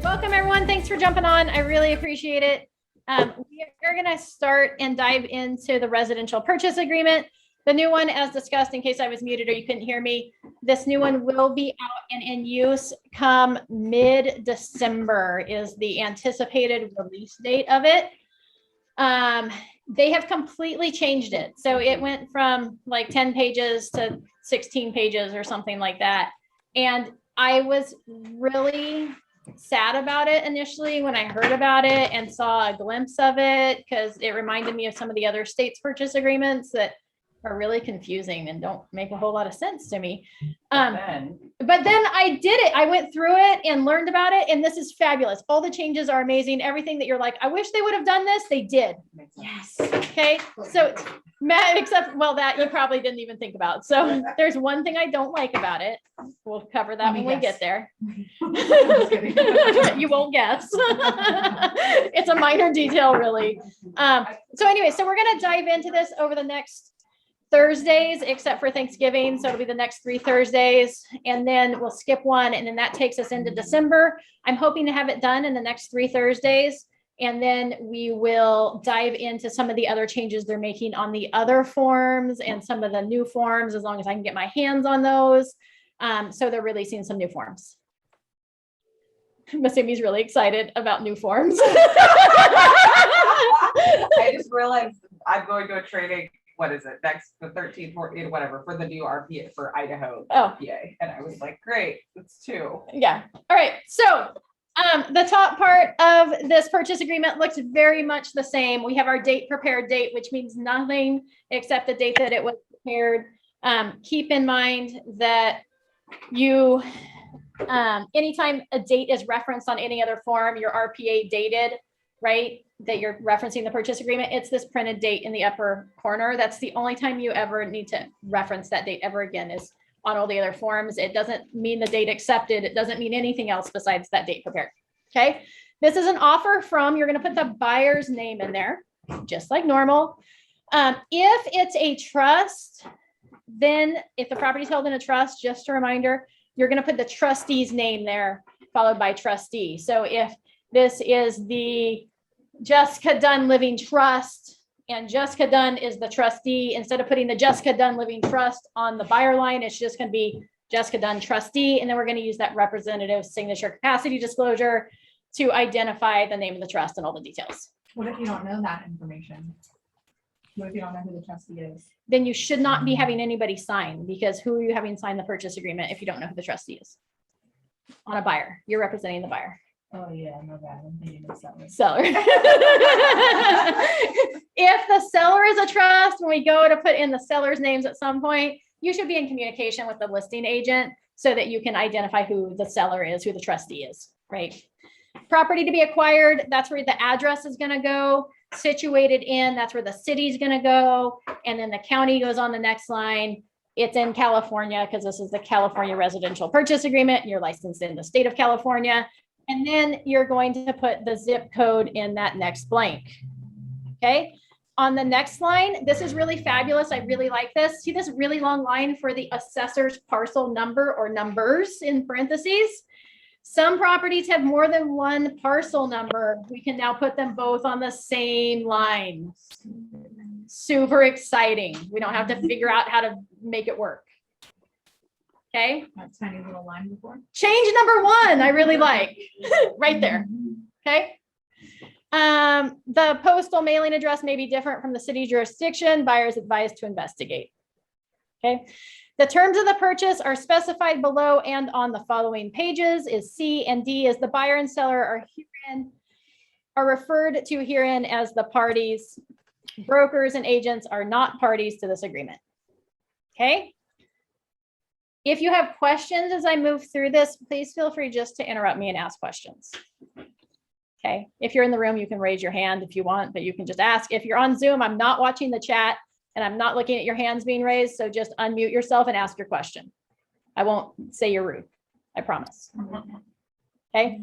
Welcome everyone. Thanks for jumping on. I really appreciate it. We are going to start and dive into the residential purchase agreement. The new one, as discussed, in case I was muted or you couldn't hear me, this new one will be out and in use come mid-December is the anticipated release date of it. They have completely changed it. So it went from like 10 pages to 16 pages or something like that. And I was really sad about it initially when I heard about it and saw a glimpse of it, because it reminded me of some of the other states' purchase agreements that are really confusing and don't make a whole lot of sense to me. But then I did it. I went through it and learned about it, and this is fabulous. All the changes are amazing. Everything that you're like, I wish they would have done this, they did. Yes. Okay. So, except, well, that you probably didn't even think about. So there's one thing I don't like about it. We'll cover that when we get there. You won't guess. It's a minor detail, really. So anyway, so we're going to dive into this over the next Thursdays, except for Thanksgiving. So it'll be the next 3 Thursdays, and then we'll skip one. And then that takes us into December. I'm hoping to have it done in the next 3 Thursdays. And then we will dive into some of the other changes they're making on the other forms and some of the new forms, as long as I can get my hands on those. So they're releasing some new forms. Massimi's really excited about new forms. I just realized I'm going to a training. What is it? Next, the 13th, 14th, whatever, for the new RPA for Idaho RPA. And I was like, great, it's 2. Yeah. All right. So the top part of this purchase agreement looks very much the same. We have our date prepared date, which means nothing except the date that it was prepared. Keep in mind that you, anytime a date is referenced on any other form, your RPA dated, right? That you're referencing the purchase agreement, it's this printed date in the upper corner. That's the only time you ever need to reference that date ever again, is on all the other forms. It doesn't mean the date accepted. It doesn't mean anything else besides that date prepared. Okay. This is an offer from, you're going to put the buyer's name in there, just like normal. If it's a trust, then if the property is held in a trust, just a reminder, you're going to put the trustee's name there, followed by trustee. So if this is the Jessica Dunn Living Trust, and Jessica Dunn is the trustee, instead of putting the Jessica Dunn Living Trust on the buyer line, it's just going to be Jessica Dunn Trustee. And then we're going to use that representative signature capacity disclosure to identify the name of the trust and all the details. What if you don't know that information? What if you don't know who the trustee is? Then you should not be having anybody sign, because who are you having sign the purchase agreement if you don't know who the trustee is? On a buyer, you're representing the buyer. Oh yeah, no bad. I'm thinking of seller. If the seller is a trust, when we go to put in the seller's names at some point, you should be in communication with the listing agent so that you can identify who the seller is, who the trustee is, right? Property to be acquired, that's where the address is going to go. Situated in, that's where the city is going to go. And then the county goes on the next line. It's in California, because this is the California Residential Purchase Agreement, and you're licensed in the state of California. And then you're going to put the zip code in that next blank. Okay. On the next line, this is really fabulous. I really like this. See this really long line for the assessor's parcel number, or numbers in parentheses. Some properties have more than one parcel number. We can now put them both on the same line. Super exciting. We don't have to figure out how to make it work. Okay. That tiny little line before. Change number 1, I really like. Right there. Okay. The postal mailing address may be different from the city jurisdiction. Buyers advised to investigate. Okay. The terms of the purchase are specified below and on the following pages. Is C and D as the buyer and seller are referred to herein as the parties. Brokers and agents are not parties to this agreement. Okay. If you have questions as I move through this, please feel free just to interrupt me and ask questions. Okay. If you're in the room, you can raise your hand if you want, but you can just ask. If you're on Zoom, I'm not watching the chat and I'm not looking at your hands being raised. So just unmute yourself and ask your question. I won't say you're rude. I promise. Okay.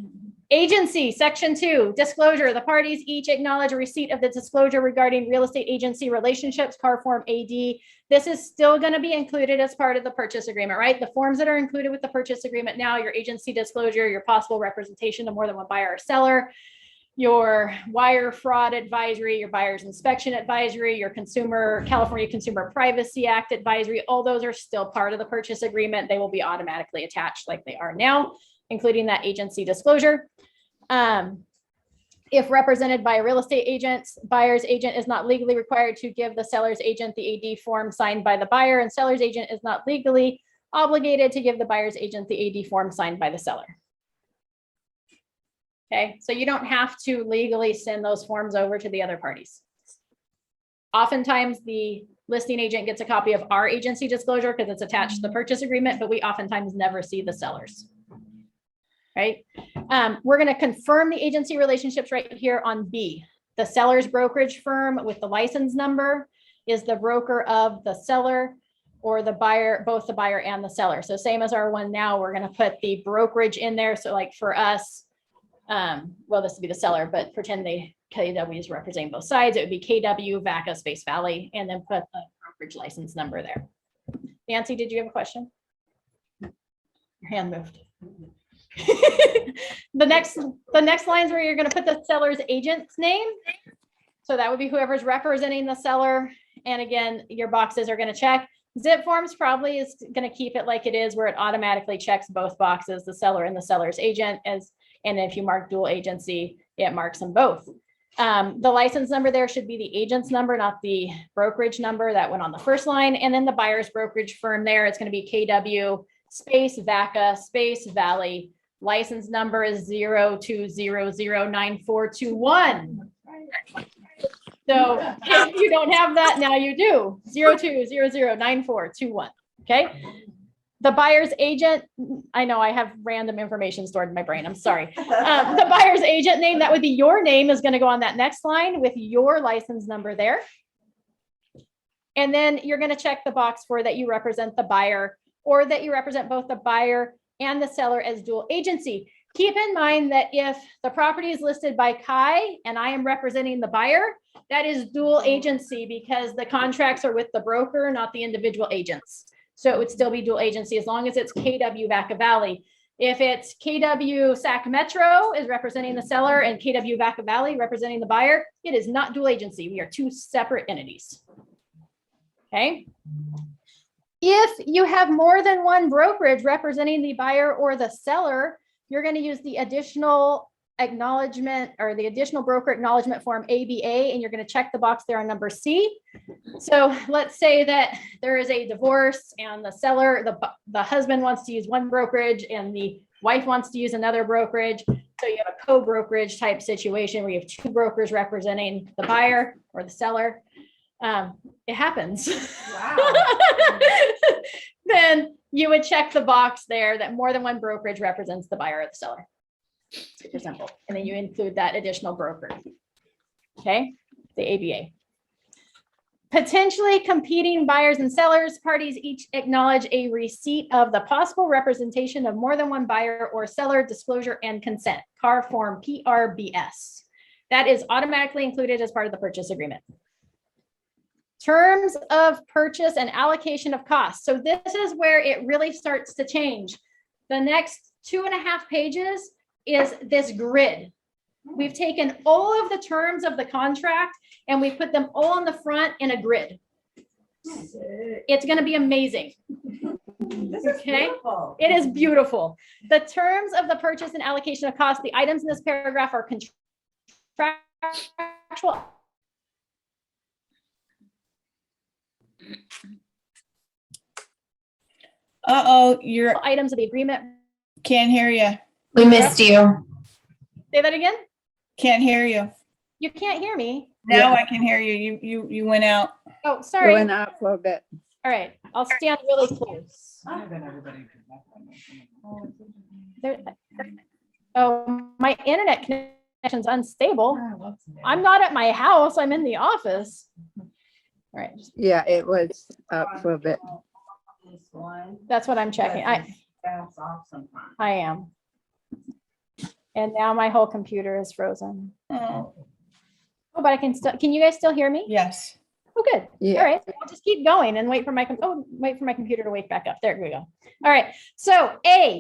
Agency, section 2, disclosure. The parties each acknowledge a receipt of the disclosure regarding real estate agency relationships, CAR Form AD. This is still going to be included as part of the purchase agreement, right? The forms that are included with the purchase agreement now, your agency disclosure, your possible representation of more than one buyer or seller, your wire fraud advisory, your buyer's inspection advisory, your California Consumer Privacy Act advisory, all those are still part of the purchase agreement. They will be automatically attached like they are now, including that agency disclosure. If represented by a real estate agent, buyer's agent is not legally required to give the seller's agent the AD form signed by the buyer, and seller's agent is not legally obligated to give the buyer's agent the AD form signed by the seller. Okay, so you don't have to legally send those forms over to the other parties. Oftentimes the listing agent gets a copy of our agency disclosure because it's attached to the purchase agreement, but we oftentimes never see the sellers. Right? We're going to confirm the agency relationships right here on B. The seller's brokerage firm with the license number is the broker of the seller or the buyer, both the buyer and the seller. So same as our one now, we're going to put the brokerage in there. So like for us, well, this would be the seller, but pretend KW is representing both sides. It would be KW, VACA, Space Valley, and then put the brokerage license number there. Nancy, did you have a question? Your hand moved. The next lines where you're going to put the seller's agent's name. So that would be whoever's representing the seller. And again, your boxes are going to check. Zip forms probably is going to keep it like it is, where it automatically checks both boxes, the seller and the seller's agent, and if you mark dual agency, it marks them both. The license number there should be the agent's number, not the brokerage number that went on the first line. And then the buyer's brokerage firm there, it's going to be KW space VACA space Valley. License number is 02009421. So if you don't have that, now you do. 02009421. Okay. The buyer's agent, I know I have random information stored in my brain. I'm sorry. The buyer's agent name, that would be your name, is going to go on that next line with your license number there. And then you're going to check the box for that you represent the buyer, or that you represent both the buyer and the seller as dual agency. Keep in mind that if the property is listed by Kai and I am representing the buyer, that is dual agency because the contracts are with the broker, not the individual agents. So it would still be dual agency as long as it's KW VACA Valley. If it's KW SAC Metro is representing the seller and KW VACA Valley representing the buyer, it is not dual agency. We are two separate entities. Okay. If you have more than one brokerage representing the buyer or the seller, you're going to use the additional acknowledgement or the additional broker acknowledgement form ABA, and you're going to check the box there on number C. So let's say that there is a divorce and the seller, the husband wants to use one brokerage and the wife wants to use another brokerage. So you have a co-brokerage type situation where you have two brokers representing the buyer or the seller. It happens. Wow. Then you would check the box there that more than one brokerage represents the buyer or the seller. Super simple. And then you include that additional broker. Okay, the ABA. Potentially competing buyers and sellers, parties each acknowledge a receipt of the possible representation of more than one buyer or seller, disclosure and consent, CAR form PRBS. That is automatically included as part of the purchase agreement. Terms of purchase and allocation of costs. So this is where it really starts to change. The next 2.5 pages is this grid. We've taken all of the terms of the contract and we put them all on the front in a grid. It's going to be amazing. This is beautiful. It is beautiful. The terms of the purchase and allocation of costs, the items in this paragraph are contractual. You're Items of the agreement. can't hear you. We missed you. Say that again. Can't hear you. You can't hear me. Now I can hear you. You went out. Oh, sorry. Going up for a bit. All right. I'll stand really close. Oh, my internet connection's unstable. I'm not at my house. I'm in the office. All right. Yeah, it was up for a bit. That's what I'm checking. I am. And now my whole computer is frozen. Oh, Oh, but I can still, can you guys still hear me? yes. Oh, good. Yeah. All right, I'll just keep going and wait for my, wait for my computer to wake back up. There we go. All right, so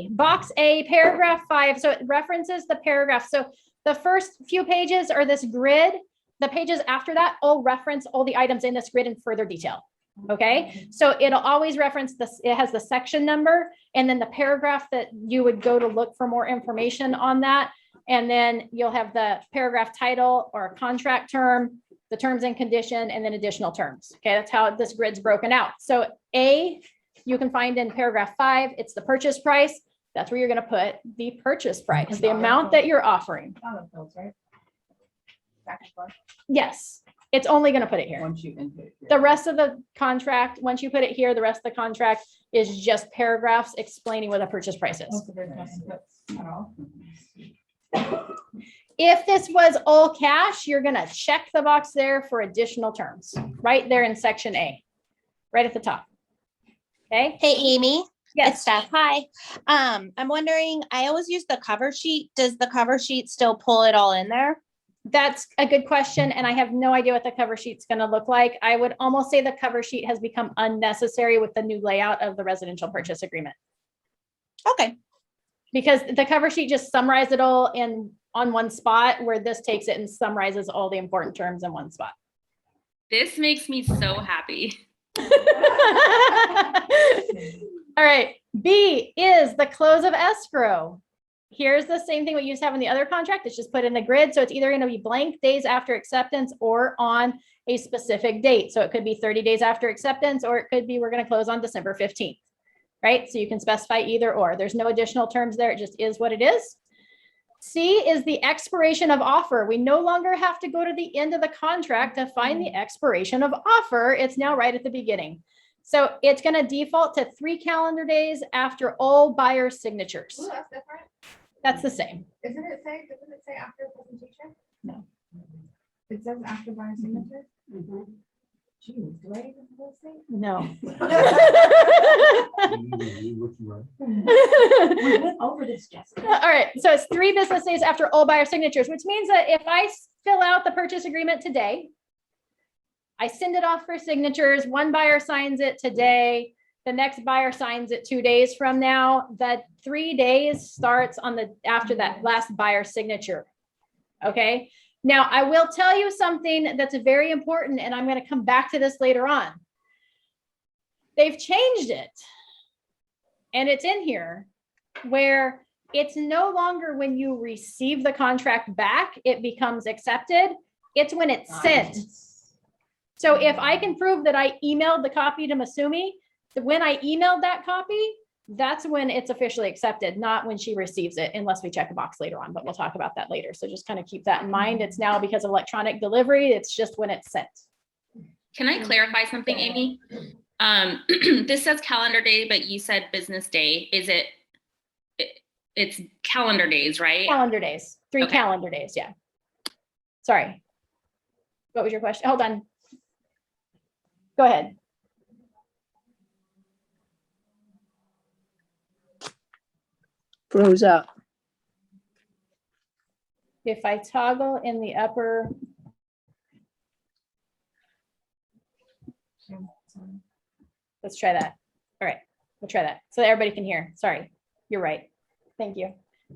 box A, paragraph 5. So it references the paragraph. So the first few pages are this grid. The pages after that all reference all the items in this grid in further detail. Okay, so it'll always reference this. It has the section number and then the paragraph that you would go to look for more information on that. And then you'll have the paragraph title or contract term, the terms and condition, and then additional terms. Okay, that's how this grid's broken out. So A, you can find in paragraph 5, it's the purchase price. That's where you're going to put the purchase price, the amount that you're offering. Right? Back and forth. Yes, it's only going to put it here. Once you input it. The rest of the contract, once you put it here, the rest of the contract is just paragraphs explaining what the purchase price is. Most of there's no inputs at all. If this was all cash, you're going to check the box there for additional terms, right there in section A, right at the top. Okay. Hey, Amy. It's Yes. Steph. Hi. I'm wondering, I always use the cover sheet. Does the cover sheet still pull it all in there? That's a good question. And I have no idea what the cover sheet's going to look like. I would almost say the cover sheet has become unnecessary with the new layout of the residential purchase agreement, Okay. because the cover sheet just summarized it all in on one spot, where this takes it and summarizes all the important terms in one spot. This makes me so happy. All right, B is the close of escrow. Here's the same thing we used to have in the other contract. It's just put in the grid. So it's either going to be blank days after acceptance or on a specific date. So it could be 30 days after acceptance, or it could be we're going to close on December 15th, right? So you can specify either or. There's no additional terms there. It just is what it is. C is the expiration of offer. We no longer have to go to the end of the contract to find the expiration of offer. It's now right at the beginning. So it's going to default to 3 calendar days after all buyer signatures. Ooh, that's different. That's the same. Doesn't it say after presentation? No. It says after buyer signature? Jeez, do I even know this thing? No. We went over this, Jessica. All right, so it's 3 business days after all buyer signatures, which means that if I fill out the purchase agreement today, I send it off for signatures, one buyer signs it today, the next buyer signs it 2 days from now, that 3 days starts on the after that last buyer signature. Okay, now I will tell you something that's very important, and I'm going to come back to this later on. They've changed it, and it's in here where it's no longer when you receive the contract back, it becomes accepted. It's when it's sent. So if I can prove that I emailed the copy to Masumi, when I emailed that copy, that's when it's officially accepted, not when she receives it, unless we check a box later on, but we'll talk about that later. So just kind of keep that in mind. It's now because of electronic delivery, it's just when it's sent. Can I clarify something, Amy? This says calendar day, but you said business day. Is it's calendar days, right? Calendar days, 3 Okay. calendar days, yeah. Sorry. What was your question? Hold on. Go ahead. Froze up. If I toggle in the upper, let's try that. All right, we'll try that so that everybody can hear. Sorry, you're right. Thank you.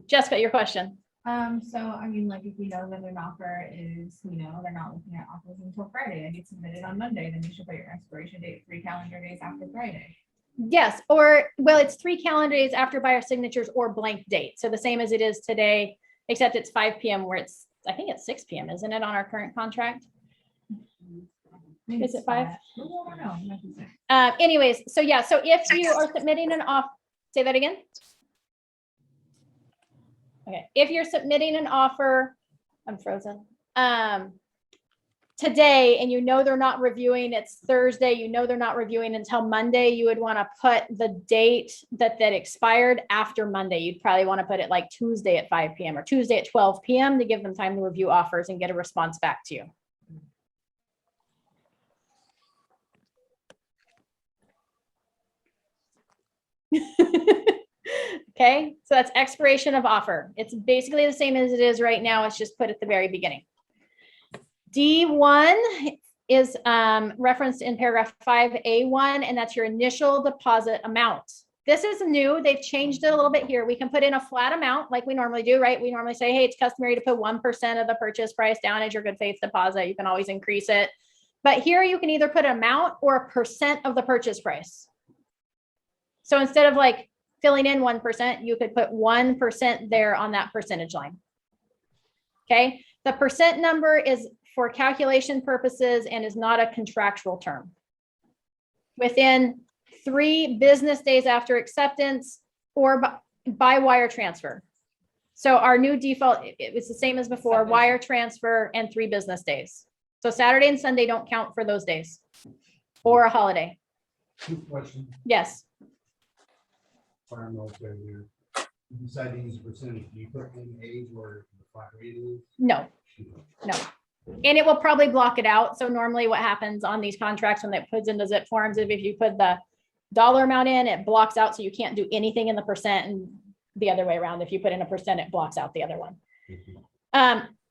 Jessica, your question. So I mean, like if we know that an offer is, they're not looking at offers until Friday, and it's submitted on Monday, then you should put your expiration date 3 calendar days after Friday. Yes, or, well, it's 3 calendar days after buyer signatures or blank date. So the same as it is today, except it's 5 p.m. where it's, I think it's 6 p.m., isn't it, on our current contract? Maybe Is it it's 5? not. I don't know. Not to say. Anyways, so yeah, so if you are submitting an offer, say that again. Okay, if you're submitting an offer, I'm frozen. Today, and you know they're not reviewing, it's Thursday, you know they're not reviewing until Monday, you would want to put the date that expired after Monday. You'd probably want to put it like Tuesday at 5 p.m. or Tuesday at 12 p.m. to give them time to review offers and get a response back to you. Okay, so that's expiration of offer. It's basically the same as it is right now. It's just put at the very beginning. D1 is referenced in paragraph 5A1, and that's your initial deposit amount. This is new. They've changed it a little bit here. We can put in a flat amount like we normally do, right? We normally say, hey, it's customary to put 1% of the purchase price down as your good faith deposit. You can always increase it. But here you can either put an amount or a percent of the purchase price. So instead of like filling in 1%, you could put 1% there on that percentage line. Okay, the percent number is for calculation purposes and is not a contractual term. Within 3 business days after acceptance or by wire transfer. So our new default, it was the same as before, wire transfer and 3 business days. So Saturday and Sunday don't count for those days or a holiday. Quick question, Yes. fire military here. You decide to use a percentage, do you put in age where the flat rate is? No, no. And it will probably block it out. So normally what happens on these contracts when it puts into zip forms, if you put the dollar amount in, it blocks out. So you can't do anything in the percent, and the other way around. If you put in a percent, it blocks out the other one.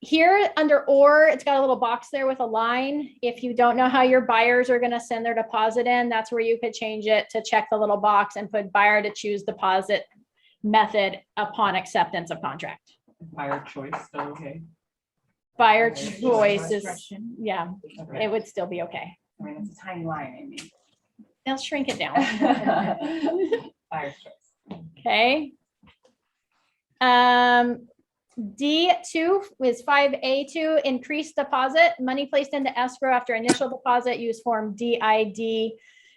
Here under or, it's got a little box there with a line. If you don't know how your buyers are going to send their deposit in, that's where you could change it to check the little box and put buyer to choose deposit method upon acceptance of contract. Buyer choice, still okay. Buyer Okay. choice is, Discretion. yeah, Okay. it would still be okay. I mean, it's a tiny line, Amy. They'll shrink it down. Buyer choice. Okay. D2 is 5A2, increased deposit, money placed into escrow after initial deposit, use form DID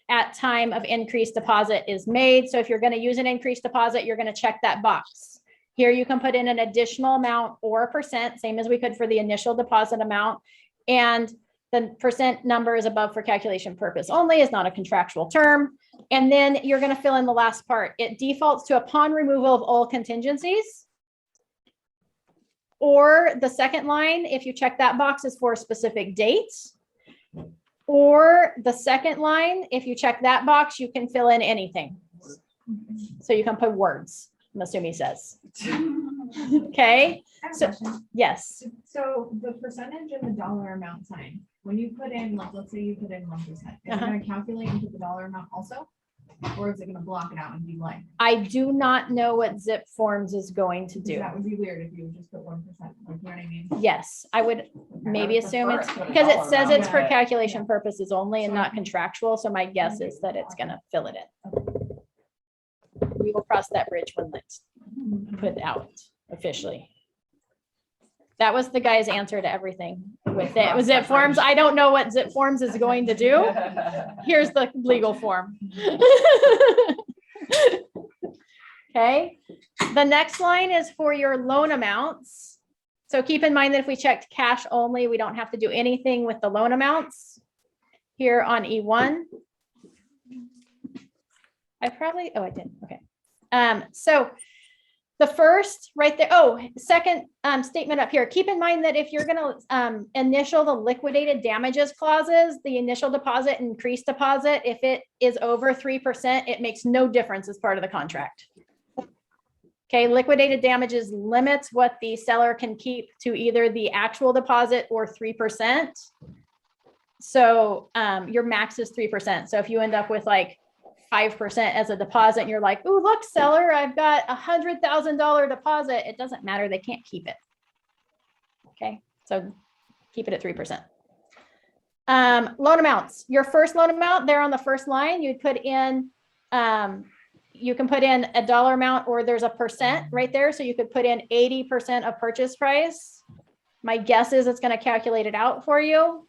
at time of increased deposit is made. So if you're going to use an increased deposit, you're going to check that box. Here you can put in an additional amount or a percent, same as we could for the initial deposit amount. And the percent number is above for calculation purpose only, is not a contractual term. And then you're going to fill in the last part. It defaults to upon removal of all contingencies. Or the second line, if you check that box, is for specific dates. Or the second line, if you check that box, you can fill in anything. So you can put words, I'm assuming he says. Okay, I have a So- question. yes. So the percentage and the dollar amount sign, when you put in, like, let's say you put in 1%, is it gonna calculate and put the dollar amount also? Or is it gonna block it out and be blank? I do not know what zip forms is going to do. That would be weird if you would just put 1%, like, you know what I mean? Yes, I would maybe would assume prefer it's it to put a because it dollar says amount it's in for it. calculation purposes only and So- not contractual. So my guess is that it's gonna fill it in. We will cross that bridge when it's put out officially. That was the guy's answer to everything with it. Was zip forms. I don't know what zip forms is going to do. Here's the legal form. Okay, the next line is for your loan amounts. So keep in mind that if we checked cash only, we don't have to do anything with the loan amounts here on E1. I did, okay. So the first right there, second statement up here, keep in mind that if you're gonna initial the liquidated damages clauses, the initial deposit, increased deposit, if it is over 3%, it makes no difference as part of the contract. Okay, liquidated damages limits what the seller can keep to either the actual deposit or 3%. So your max is 3%. So if you end up with like 5% as a deposit, and you're like, oh, look, seller, I've got $100,000 deposit. It doesn't matter. They can't keep it. Okay, so keep it at 3%. Loan amounts. Your first loan amount there on the first line, you'd put in, you can put in a dollar amount or there's a percent right there. So you could put in 80% of purchase price. My guess is it's going to calculate it out for you.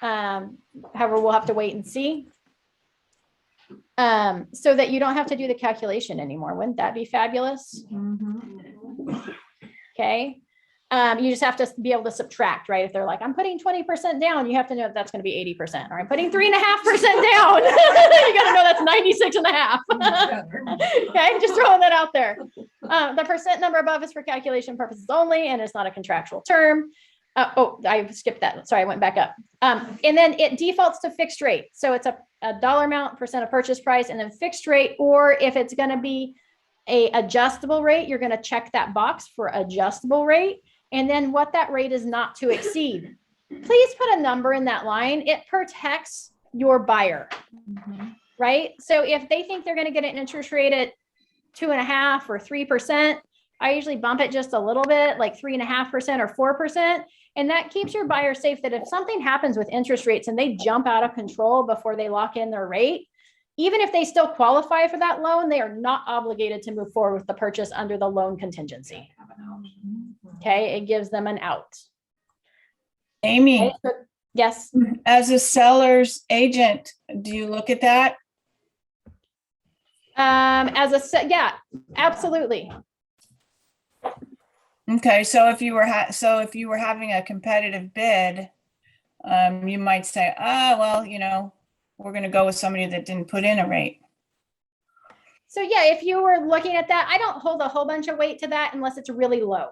However, we'll have to wait and see. So that you don't have to do the calculation anymore. Wouldn't that be fabulous? Okay. You just have to be able to subtract, right? If they're like, I'm putting 20% down, you have to know that that's going to be 80%. Or I'm putting 3.5% down. You got to know that's 96.5. Okay. Just throwing that out there. The percent number above is for calculation purposes only, and it's not a contractual term. I skipped that. Sorry, I went back up. And then it defaults to fixed rate. So it's a dollar amount, percent of purchase price, and then fixed rate, or if it's going to be a adjustable rate, you're going to check that box for adjustable rate. And then what that rate is not to exceed. Please put a number in that line. It protects your buyer, right? So if they think they're going to get an interest rate at 2.5% or 3%, I usually bump it just a little bit, like 3.5% or 4%. And that keeps your buyer safe that if something happens with interest rates and they jump out of control before they lock in their rate, even if they still qualify for that loan, they are not obligated to move forward with the purchase under the loan contingency. Okay, it gives them an out. Amy, Okay, so- yes. as a seller's agent, do you look at that? Yeah, absolutely. Okay, so if you were having a competitive bid, you might say, well, we're gonna go with somebody that didn't put in a rate. So yeah, if you were looking at that, I don't hold a whole bunch of weight to that unless it's really low,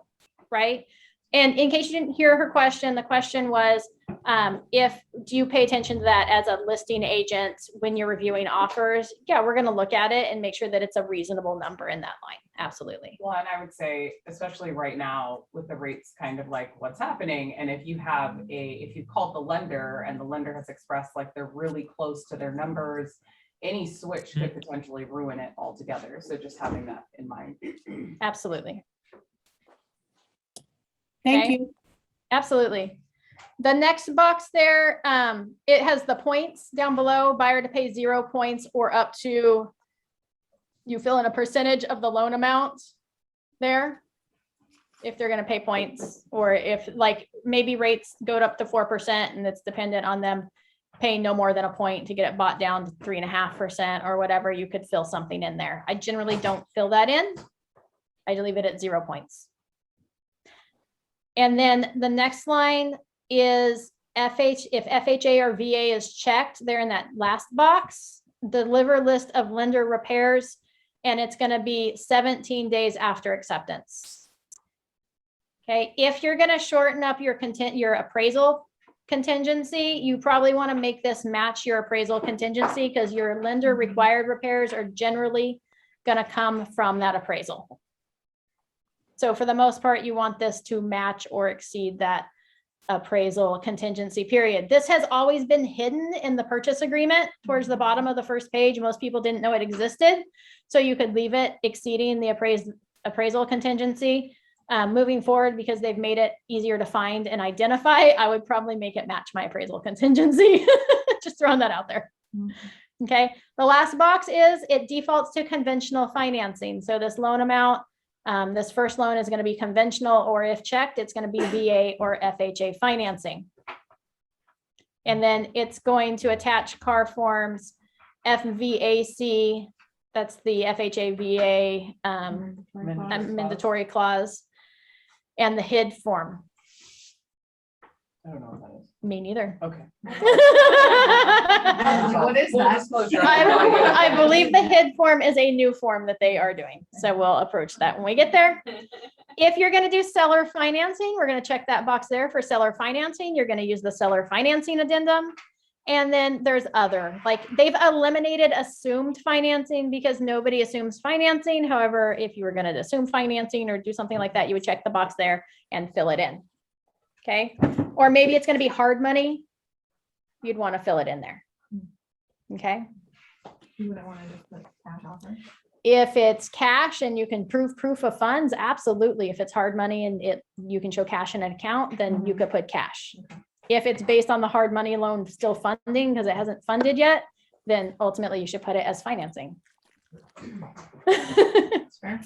right? And in case you didn't hear her question, the question was, do you pay attention to that as a listing agent when you're reviewing offers? Yeah, we're going to look at it and make sure that it's a reasonable number in that line. Absolutely. Well, and I would say, especially right now with the rates kind of like what's happening. And if you called the lender and the lender has expressed like they're really close to their numbers, any switch could potentially ruin it altogether. So just having that in mind. Absolutely. Thank Okay. you. Absolutely. The next box there, it has the points down below, buyer to pay 0 points or up to, you fill in a percentage of the loan amount there. If they're going to pay points, or if like maybe rates go up to 4% and it's dependent on them paying no more than a point to get it bought down to 3.5% or whatever, you could fill something in there. I generally don't fill that in. I leave it at 0 points. And then the next line is if FHA or VA is checked, they're in that last box, deliver list of lender repairs, and it's going to be 17 days after acceptance. Okay, if you're going to shorten up your appraisal contingency, you probably want to make this match your appraisal contingency because your lender required repairs are generally going to come from that appraisal. So for the most part, you want this to match or exceed that appraisal contingency period. This has always been hidden in the purchase agreement towards the bottom of the first page. Most people didn't know it existed. So you could leave it exceeding the appraisal contingency. Moving forward, because they've made it easier to find and identify, I would probably make it match my appraisal contingency. Just throwing that out there. Okay. The last box is it defaults to conventional financing. So this loan amount, this first loan is going to be conventional, or if checked, it's going to be VA or FHA financing. And then it's going to attach CAR forms, FVAC, that's the FHA VA mandatory clause, and the HID form. I don't know what that is. Me neither. Okay. What is Full that? disclosure, I believe the HID form is a new form that they are doing. So we'll approach that when we get there. If you're going to do seller financing, we're going to check that box there for seller financing. You're going to use the seller financing addendum. And then there's other, like they've eliminated assumed financing because nobody assumes financing. However, if you were going to assume financing or do something like that, you would check the box there and fill it in. Okay. Or maybe it's going to be hard money. You'd want to fill it in there. Okay. You wouldn't want to just put cash offer. If it's cash and you can prove proof of funds, absolutely. If it's hard money and you can show cash in an account, then you could put cash. If it's based on the hard money loan still funding because it hasn't funded yet, then ultimately you should put it as financing. That's fair.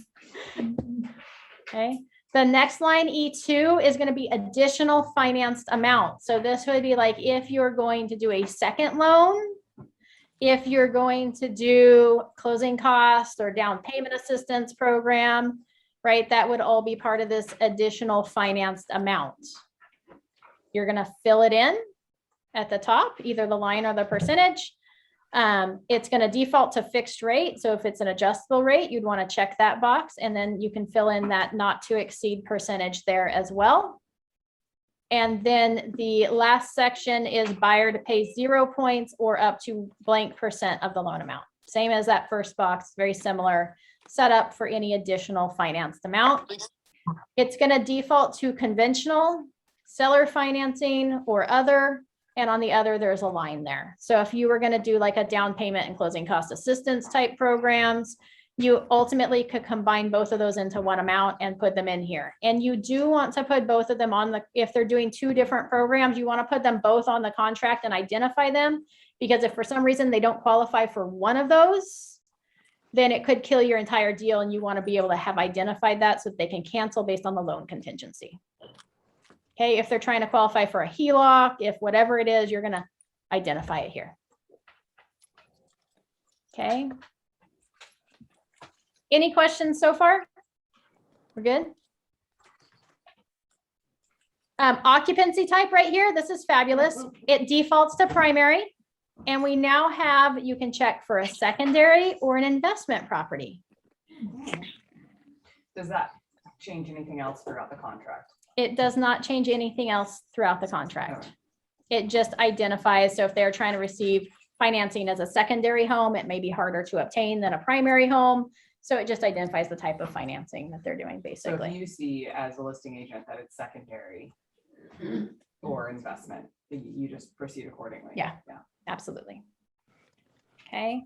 Okay. The next line, E2, is going to be additional financed amount. So this would be like if you're going to do a second loan, if you're going to do closing costs or down payment assistance program, right? That would all be part of this additional financed amount. You're going to fill it in at the top, either the line or the percentage. It's going to default to fixed rate. So if it's an adjustable rate, you'd want to check that box, and then you can fill in that not to exceed percentage there as well. And then the last section is buyer to pay 0 points or up to blank % of the loan amount. Same as that first box, very similar. set up for any additional financed amount. It's going to default to conventional, seller financing, or other. And on the other, there's a line there. So if you were going to do like a down payment and closing cost assistance type programs, you ultimately could combine both of those into one amount and put them in here. And you do want to put both of them on the, if they're doing two different programs, you want to put them both on the contract and identify them. Because if for some reason they don't qualify for one of those, then it could kill your entire deal, and you want to be able to have identified that so that they can cancel based on the loan contingency. Okay, if they're trying to qualify for a HELOC, if whatever it is, you're going to identify it here. Okay. Any questions so far? We're good. Occupancy type right here. This is fabulous. It defaults to primary. And we now have, you can check for a secondary or an investment property. Does that change anything else throughout the contract? It does not change anything else throughout the contract. It just identifies, so if they're trying to receive financing as a secondary home, it may be harder to obtain than a primary home. So it just identifies the type of financing that they're doing, So basically. if you see as a listing agent that it's secondary or investment, you just proceed accordingly. Yeah. Absolutely. Okay.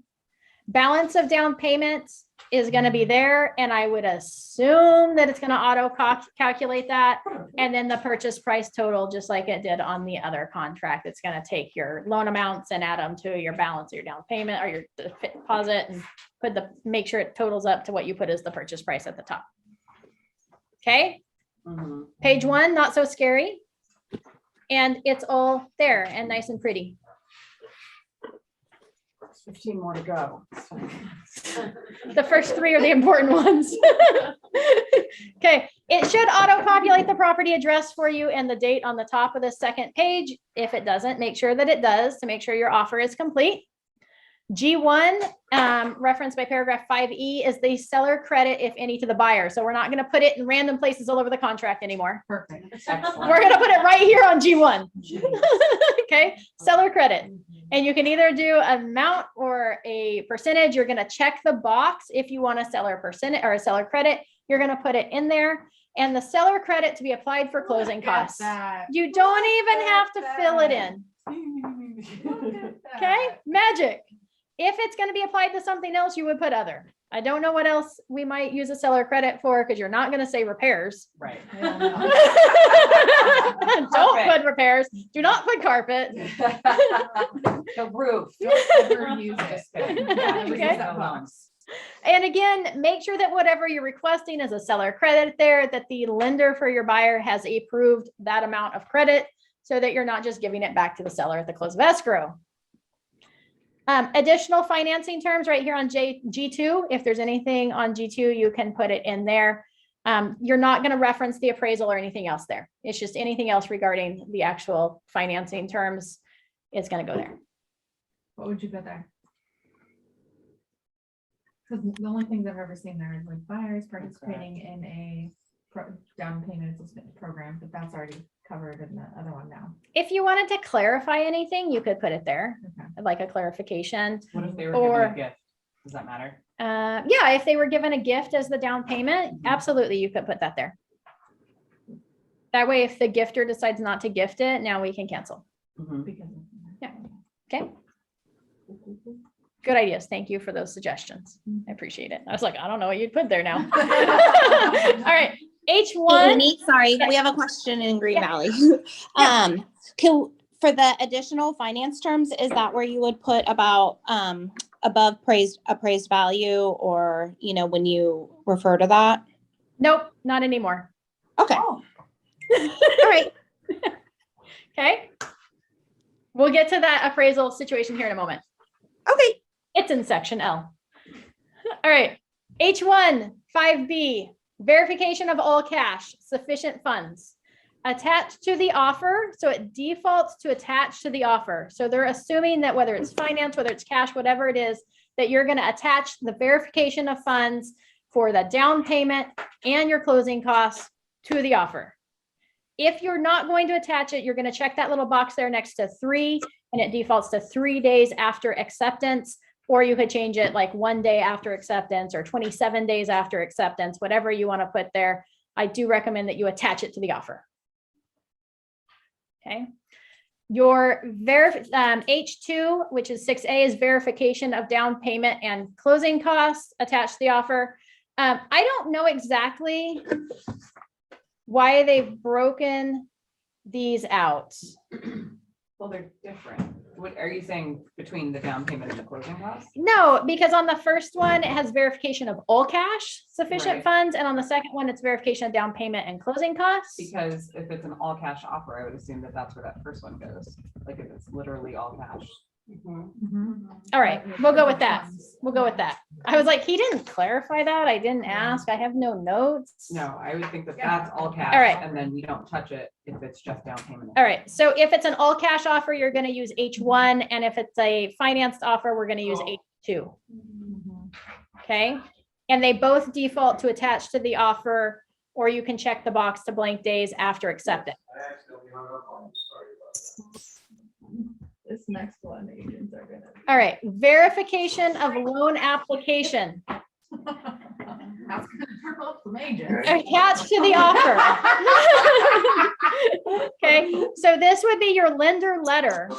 Balance of down payments is going to be there, and I would assume that it's going to auto calculate that. And then the purchase price total, just like it did on the other contract, it's going to take your loan amounts and add them to your balance, or your down payment, or your deposit, and make sure it totals up to what you put as the purchase price at the top. Okay. Page 1, not so scary. And it's all there and nice and pretty. 15 more to go. The first 3 are the important ones. Okay, it should auto-populate the property address for you and the date on the top of the second page. If it doesn't, make sure that it does to make sure your offer is complete. G1, referenced by paragraph 5E, is the seller credit, if any, to the buyer. So we're not going to put it in random places all over the contract anymore. Perfect. Excellent. We're going to put it right here on G1. Okay, seller credit. And you can either do amount or a percentage. You're going to check the box if you want a seller percentage or a seller credit. You're going to put it in there. And the seller credit to be applied for closing costs. You don't even have to fill it in. Okay, magic. If it's going to be applied to something else, you would put other. I don't know what else we might use a seller credit for, because you're not going to say repairs. Right. Don't put repairs. Do not put carpet. The roof. Don't ever use it. Just kidding. Yeah, we Okay. use that once. And again, make sure that whatever you're requesting is a seller credit there, that the lender for your buyer has approved that amount of credit, so that you're not just giving it back to the seller at the close of escrow. Additional financing terms right here on G2. If there's anything on G2, you can put it in there. You're not going to reference the appraisal or anything else there. It's just anything else regarding the actual financing terms. It's going to go there. What would you put there? Because the only things I've ever seen there is like buyers participating in a down payment assistance program, but that's already covered in the other one now. If you wanted to clarify anything, you could put it there, Okay. like a clarification. What if they were Or- given a gift? Does that matter? Yeah, if they were given a gift as the down payment, absolutely, you could put that there. That way, if the gifter decides not to gift it, now we can cancel. Mhm. Because Okay. Good ideas. Thank you for those suggestions. I appreciate it. I was like, I don't know what you'd put there now. All right. H1. Amy, sorry, Yeah. we have a question in Green Yeah. Valley. Yeah. For the additional finance terms, is that where you would put about above appraised value, or when you refer to that? Nope, not anymore. Okay. Oh. All right. Okay. We'll get to that appraisal situation here in a moment. Okay. It's in section L. All right. H1, 5B, verification of all cash, sufficient funds. Attached to the offer, so it defaults to attach to the offer. So they're assuming that whether it's finance, whether it's cash, whatever it is, that you're going to attach the verification of funds for the down payment and your closing costs to the offer. If you're not going to attach it, you're going to check that little box there next to 3, and it defaults to 3 days after acceptance. or you could change it like 1 day after acceptance or 27 days after acceptance, whatever you want to put there. I do recommend that you attach it to the offer. Okay. Your H2, which is 6A, is verification of down payment and closing costs attached to the offer. I don't know exactly why they've broken these out. Well, they're different. What are you saying between the down payment and the closing costs? No, because on the first one, it has verification of all cash sufficient Right. funds, and on the second one, it's verification of down payment and closing costs. Because if it's an all cash offer, I would assume that that's where that first one goes. Like if it's literally all cash. All right, we'll go with that. We'll go with that. I was like, he didn't clarify that. I didn't ask. I have no notes. No, I would think that that's all cash. All right. And then we don't touch it if it's just down payment. All right, so if it's an all cash offer, you're gonna use H1, and if it's a financed offer, we're gonna use H2. Okay, and they both default to attach to the offer, or you can check the box to blank days after acceptance. I accidentally hung up on you. Sorry about that. This next one, agents are gonna. All right, verification of loan application That's gonna turn off some agents. attached to the offer. Okay, so this would be your lender letter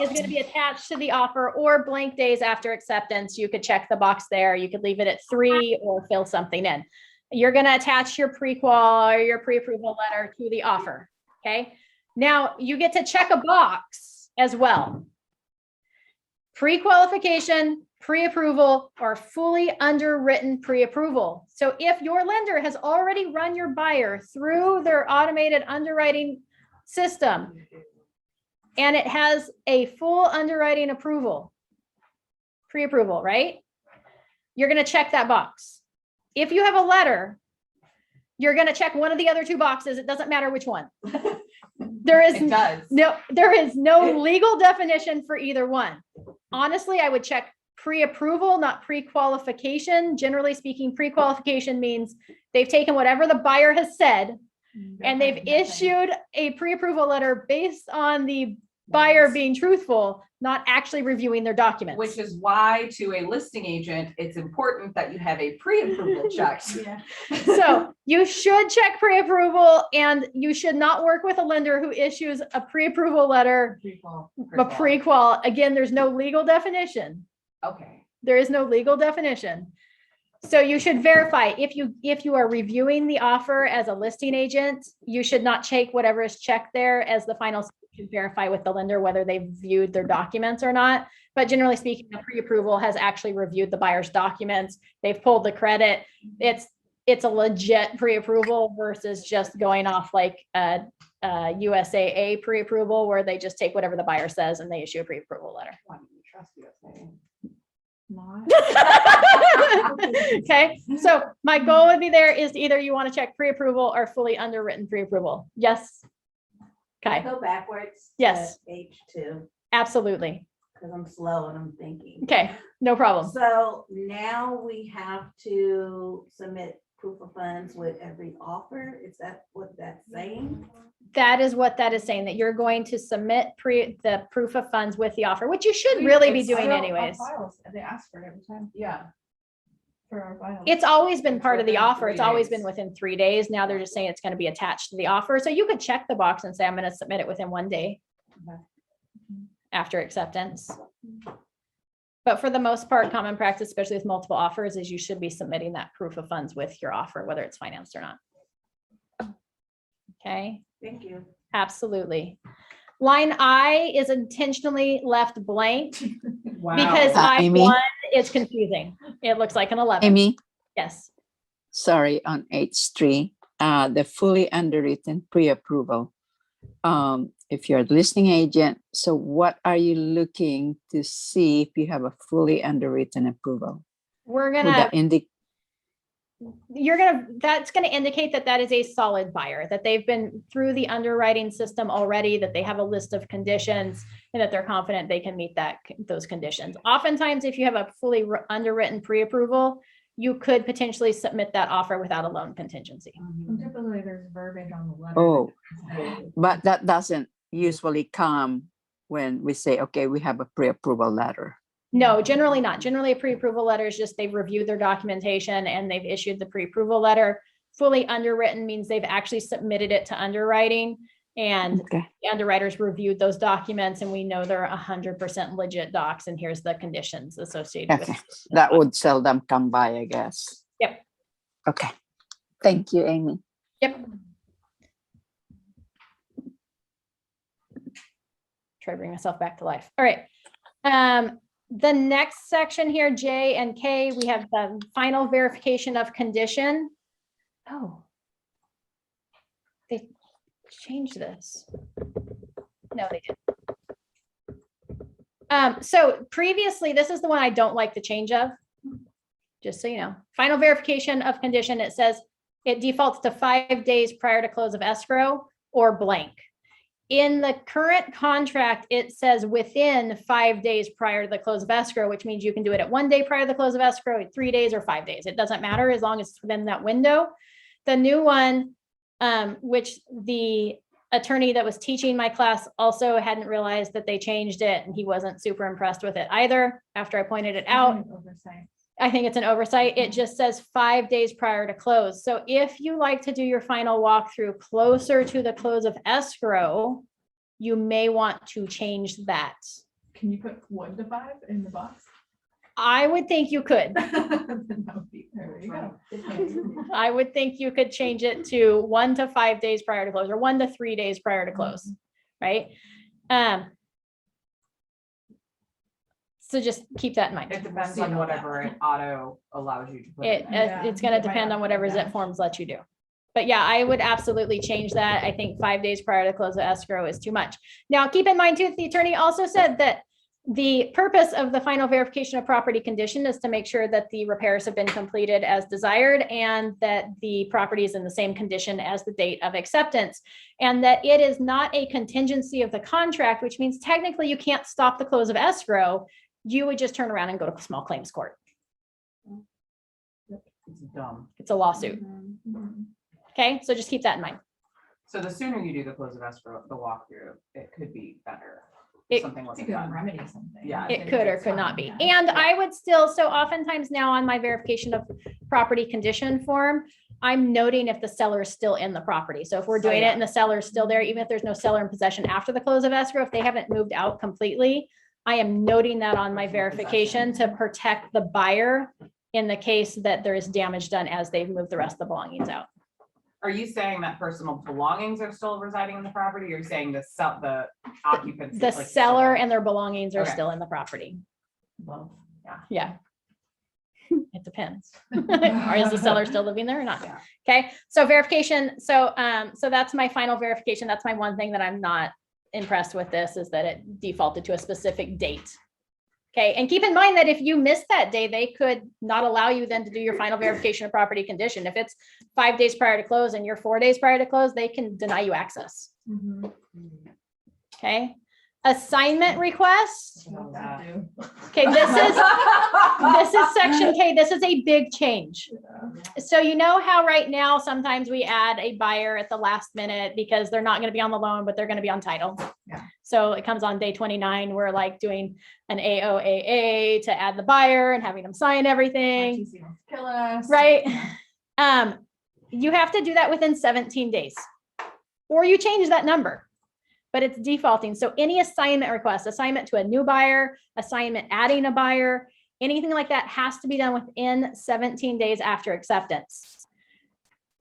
is going to be attached to the offer, or blank days after acceptance. You could check the box there. You could leave it at 3 or fill something in. You're going to attach your pre-qual or your pre-approval letter to the offer. Okay, now you get to check a box as well. Pre-qualification, pre-approval, or fully underwritten pre-approval. So if your lender has already run your buyer through their automated underwriting system and it has a full underwriting approval, pre-approval, right? You're going to check that box. If you have a letter, you're going to check one of the other two boxes. It doesn't matter which one. There is It does. there is no legal definition for either one. Honestly, I would check pre-approval, not pre-qualification. Generally speaking, pre-qualification means they've taken whatever the buyer has said and they've issued a pre-approval letter based on the buyer being truthful, not actually reviewing their documents. Which is why to a listing agent, it's important that you have a pre-approval checked. Yeah. So you should check pre-approval, and you should not work with a lender who issues a pre-approval letter, a pre-qual. Again, there's no legal definition. Okay. There is no legal definition. So you should verify if you are reviewing the offer as a listing agent, you should not check whatever is checked there as the final. You should verify with the lender whether they've viewed their documents or not. But generally speaking, the pre-approval has actually reviewed the buyer's documents. They've pulled the credit. It's a legit pre-approval versus just going off like a USAA pre-approval where they just take whatever the buyer says and they issue a pre-approval letter. Why do you trust USAA? Okay, so my goal would be there is either you want to check pre-approval or fully underwritten pre-approval. Yes. Okay, Go backwards. Yes. H2, absolutely. because I'm slow and I'm thinking. Okay, no problem. So now we have to submit proof of funds with every offer. Is that what that's saying? That is what that is saying, that you're going to submit the proof of funds with the offer, which you should really be It's doing Still, our anyways. files, they ask for it every time Yeah. for our files. It's always been part of the within offer. 3 It's always days. been within 3 days. Now they're just saying it's going to be attached to the offer. So you could check the box and say, I'm going to submit it within 1 day Okay. after acceptance. But for the most part, common practice, especially with multiple offers, is you should be submitting that proof of funds with your offer, whether it's financed or not. Okay, Thank you. absolutely. Line I is intentionally left blank Wow. because Amy? I1 is confusing. It looks like an 11. Amy, Yes. sorry, on H3, the fully underwritten pre-approval. If you're a listing agent, so what are you looking to see if you have a fully underwritten approval? We're Would gonna, that indicate that's gonna indicate that that is a solid buyer, that they've been through the underwriting system already, that they have a list of conditions and that they're confident they can meet those conditions. Oftentimes, if you have a fully underwritten pre-approval, you could potentially submit that offer without a loan contingency. And typically there's verbiage on the letter. Oh, but that doesn't usually come when we say, okay, we have a pre-approval letter. No, generally not. Generally, a pre-approval letter is just they've reviewed their documentation and they've issued the pre-approval letter. Fully underwritten means they've actually submitted it to underwriting, and Okay, the underwriters reviewed those documents, and we know they're 100% legit docs, and here's the conditions associated with okay. it. That would seldom come by, I guess. Yep. Okay. Thank you, Amy. Yep. Try to bring myself back to life. All right. The next section here, J and K, we have the final verification of condition. Oh. They changed this. No, they didn't. So previously, this is the one I don't like the change of. Just so you know, final verification of condition, it says it defaults to 5 days prior to close of escrow or blank. In the current contract, it says within 5 days prior to the close of escrow, which means you can do it at 1 day prior to the close of escrow, 3 days or 5 days. It doesn't matter as long as it's within that window. The new one, which the attorney that was teaching my class also hadn't realized that they changed it, and he wasn't super impressed with it either after I pointed it out. Oversight. I think it's an oversight. It just says 5 days prior to close. So if you like to do your final walkthrough closer to the close of escrow, you may want to change that. Can you put 1 to 5 in the box? I would think you could. That would be- There you go. I would think you could change it to 1 to 5 days prior to close, or 1 to 3 days prior to close, right? So just keep that in mind. It depends on whatever it auto allows you to put. It, in. it's gonna depend on whatever zip forms let you do. But yeah, I would absolutely change that. I think 5 days prior to close of escrow is too much. Now, keep in mind too, the attorney also said that the purpose of the final verification of property condition is to make sure that the repairs have been completed as desired and that the property is in the same condition as the date of acceptance. And that it is not a contingency of the contract, which means technically you can't stop the close of escrow. You would just turn around and go to small claims court. It's dumb. It's a lawsuit. Okay, so just keep that in mind. So the sooner you do the close of escrow, the walkthrough, it could be better. It- Something You wasn't could done. remedy something. Yeah. It could or could not be. Yeah. And I would still, so oftentimes now on my verification of property condition form, I'm noting if the seller is still in the property. So if we're doing it and the seller is still there, even if there's no seller in possession after the close of escrow, if they haven't moved out completely, I am noting that on my verification to protect the buyer in the case that there is damage done as they've moved the rest of the belongings out. Are you saying that personal belongings are still residing in the property, or you're saying the occupancy? The like, seller and their belongings are Okay. still in the property. Well, yeah. Yeah. It depends. Or is the seller still living there or not? Yeah. Okay, so verification. So that's my final verification. That's my one thing that I'm not impressed with this, is that it defaulted to a specific date. Okay, and keep in mind that if you miss that day, they could not allow you then to do your final verification of property condition. If it's 5 days prior to close and you're 4 days prior to close, they can deny you access. Mhm. Okay, assignment request. What's that do? Okay, this is section K. This is a big change. So you know how right now sometimes we add a buyer at the last minute because they're not going to be on the loan, but they're going to be on title. Yeah. So it comes on day 29. We're like doing an AOAA to add the buyer and having them sign everything, RTC wants to kill us. right? You have to do that within 17 days, or you change that number, but it's defaulting. So any assignment request, assignment to a new buyer, assignment adding a buyer, anything like that has to be done within 17 days after acceptance.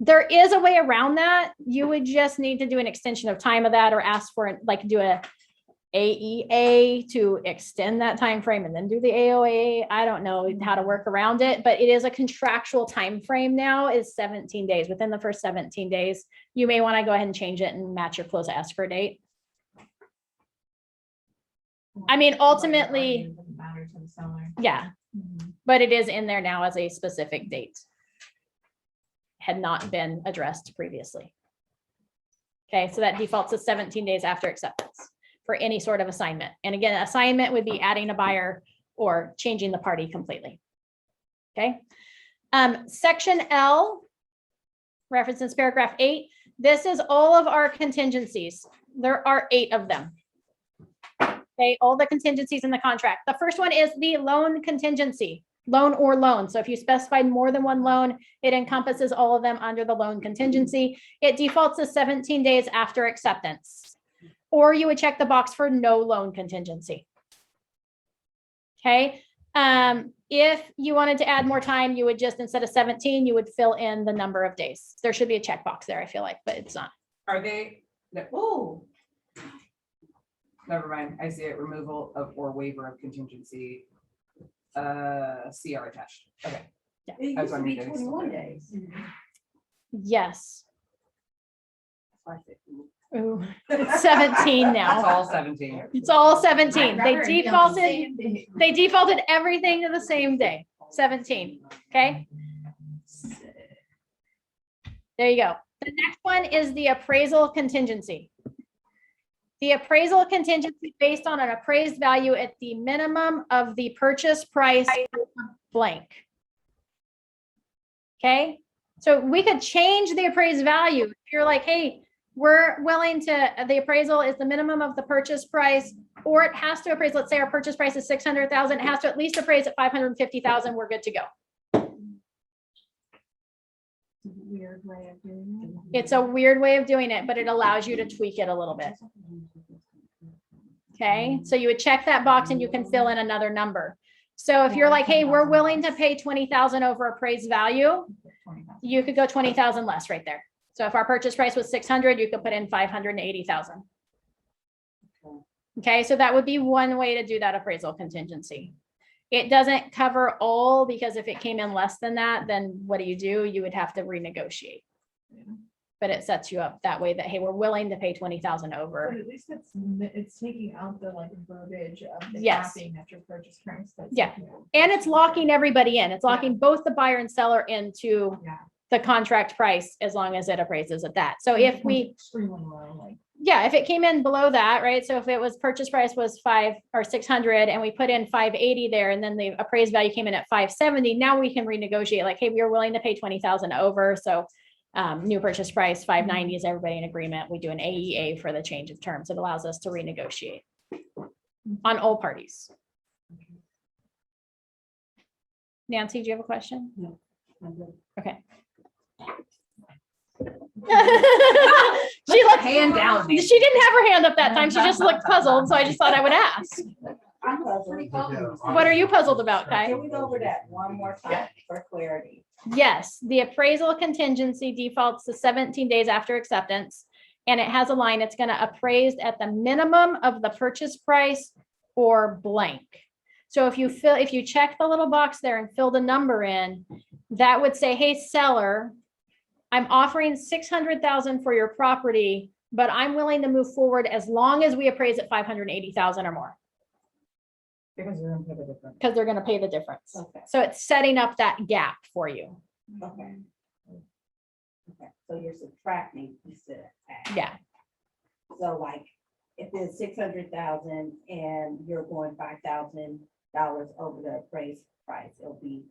There is a way around that. You would just need to do an extension of time of that, or ask for like do a AEA to extend that time frame and then do the AOA. I don't know how to work around it, but it is a contractual time frame now, is 17 days. Within the first 17 days, you may want to go ahead and change it and match your close of escrow date. I mean, ultimately, It doesn't matter to the seller. yeah, Mhm. but it is in there now as a specific date. Had not been addressed previously. Okay, so that defaults to 17 days after acceptance for any sort of assignment. And again, assignment would be adding a buyer or changing the party completely. Okay. Section L, references paragraph 8. This is all of our contingencies. There are 8 of them. Okay, all the contingencies in the contract. The first one is the loan contingency, loan or loan. So if you specified more than one loan, it encompasses all of them under the loan contingency. It defaults to 17 days after acceptance. Or you would check the box for no loan contingency. Okay, if you wanted to add more time, you would just, instead of 17, you would fill in the number of days. There should be a checkbox there, I feel like, but it's not. Are they, oh. Never mind, I see it, removal of or waiver of contingency. CR attached, okay. It I was used to be wondering if it's 21 still days. Yes. That's why I said, Ooh, it's 17 It's now. all 17. It's all 17. I'd They rather it be on the defaulted, same day. they defaulted everything to the same day, 17, okay? There you go. The next one is the appraisal contingency. The appraisal contingency based on an appraised value at the minimum of the purchase price blank. Okay, so we could change the appraised value. If you're like, hey, we're willing to, the appraisal is the minimum of the purchase price, or it has to appraise, let's say our purchase price is 600,000, it has to at least appraise at 550,000, we're good to go. Weird way of doing it. It's a weird way of doing it, but it allows you to tweak it a little bit. Okay, so you would check that box and you can fill in another number. So if you're like, hey, we're willing to pay 20,000 over appraised value, you could go 20,000 less right there. So if our purchase price was 600, you could put in 580,000. Okay, so that would be one way to do that appraisal contingency. It doesn't cover all, because if it came in less than that, then what do? You would have to renegotiate. But it sets you up that way that, hey, we're willing to pay 20,000 over. But at least it's taking out the like verbiage of the Yes. capping at your purchase price. That's Yeah. taking out. And it's locking everybody in. It's locking both the buyer and seller into Yeah. the contract price as long as it appraises at that. So if we, Extremely low, like. yeah, if it came in below that, right? So if it was purchase price was 5 or 600 and we put in 580 there, and then the appraised value came in at 570, now we can renegotiate like, hey, we are willing to pay 20,000 over. So new purchase price 590, is everybody in agreement? We do an AEA for the change of terms. It allows us to renegotiate on all parties. Nancy, do you have a question? No. Okay. She looked Hand down. She didn't have her hand up that time. She just looked puzzled. So I just thought I would ask. I'm puzzled. What are you puzzled about, Kai? Can we go over that one more time for clarity? Yes, the appraisal contingency defaults to 17 days after acceptance. And it has a line, it's going to appraise at the minimum of the purchase price or blank. So if you check the little box there and fill the number in, that would say, hey, seller, I'm offering 600,000 for your property, but I'm willing to move forward as long as we appraise at 580,000 or more, Because you're gonna pay the difference. because they're going to pay the difference. Okay, So it's setting up that gap for you. okay. Okay, so you're subtracting instead of adding. Yeah, So like, if it's 600,000 and you're going $5,000 over the appraised price, it'll be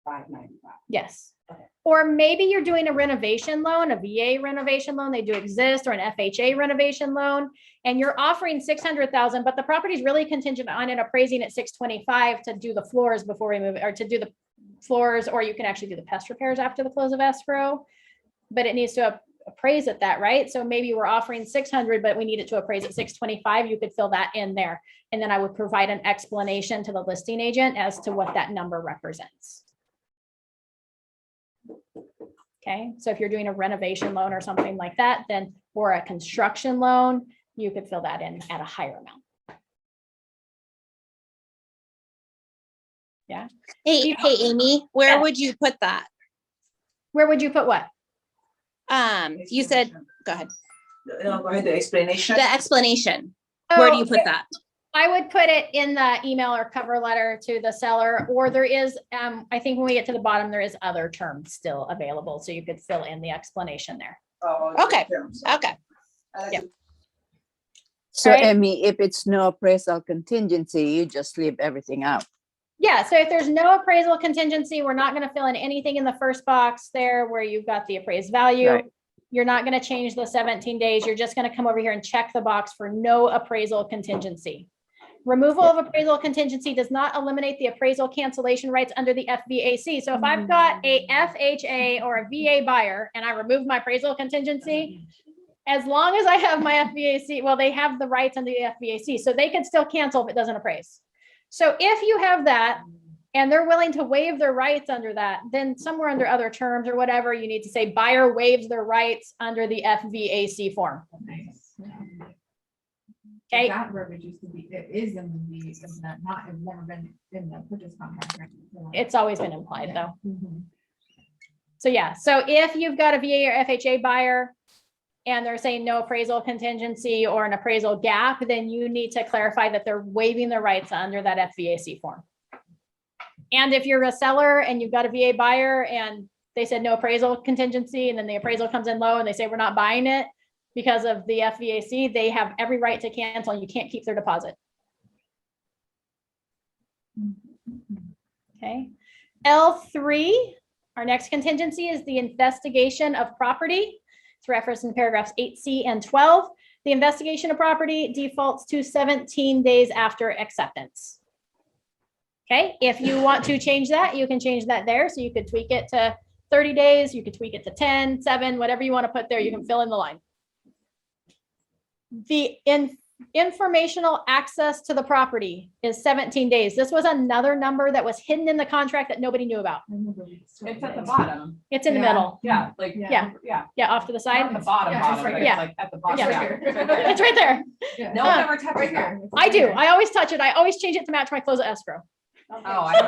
595. yes. Okay. Or maybe you're doing a renovation loan, a VA renovation loan, they do exist, or an FHA renovation loan, and you're offering 600,000, but the property's really contingent on it appraising at 625 to do the floors before we move, or to do the floors, or you can actually do the pest repairs after the close of escrow, but it needs to appraise at that, right? So maybe we're offering 600, but we need it to appraise at 625. You could fill that in there. And then I would provide an explanation to the listing agent as to what that number represents. Okay, so if you're doing a renovation loan or something like that, then, or a construction loan, you could fill that in at a higher amount. Yeah. Hey, Amy, where Yeah. would you put that? Where would you put what? You said, go ahead, No, go ahead, the explanation. the explanation. Where do Oh, you put that? I would put it in the email or cover letter to the seller, or there is, I think when we get to the bottom, there is other terms still available, so you could fill in the explanation there. Oh, Okay. terms. Okay. Yeah. So Right. Emmy, if it's no appraisal contingency, you just leave everything out. Yeah, so if there's no appraisal contingency, we're not gonna fill in anything in the first box there where you've got the appraised value. Right. You're not gonna change the 17 days. You're just gonna come over here and check the box for no appraisal contingency. Removal of appraisal contingency does not eliminate the appraisal cancellation rights under the FVAC. So if I've got a FHA or a VA buyer and I remove my appraisal contingency, as long as I have my FVAC, well, they have the rights under the FVAC, so they can still cancel if it doesn't appraise. So if you have that and they're willing to waive their rights under that, then somewhere under other terms or whatever, you need to say buyer waives their rights under the FVAC form. Nice. Okay. That verbiage used to be, it is in the, is that not, it's never been in the purchase contract. Right? It's always been implied though. Mhm. So yeah, so if you've got a VA or FHA buyer and they're saying no appraisal contingency or an appraisal gap, then you need to clarify that they're waiving their rights under that FVAC form. And if you're a seller and you've got a VA buyer and they said no appraisal contingency, and then the appraisal comes in low and they say we're not buying it because of the FVAC, they have every right to cancel and you can't keep their deposit. Okay. L3, our next contingency is the investigation of property. It's referenced in paragraphs 8C and 12. The investigation of property defaults to 17 days after acceptance. Okay, if you want to change that, you can change that there. So you could tweak it to 30 days, you could tweak it to 10, 7, whatever you want to put there, you can fill in the line. The informational access to the property is 17 days. This was another number that was hidden in the contract that nobody knew about. It's at the bottom. It's in the Yeah. middle. Yeah, like, Yeah. yeah. Yeah, off to the Not side. at the bottom, Yeah, it's bottom, right but here. it's like at the bottom. Yeah. Yeah. It's right there. Yeah. No one ever touches that. I do. I always touch it. I always change it to match my close of escrow. Oh, I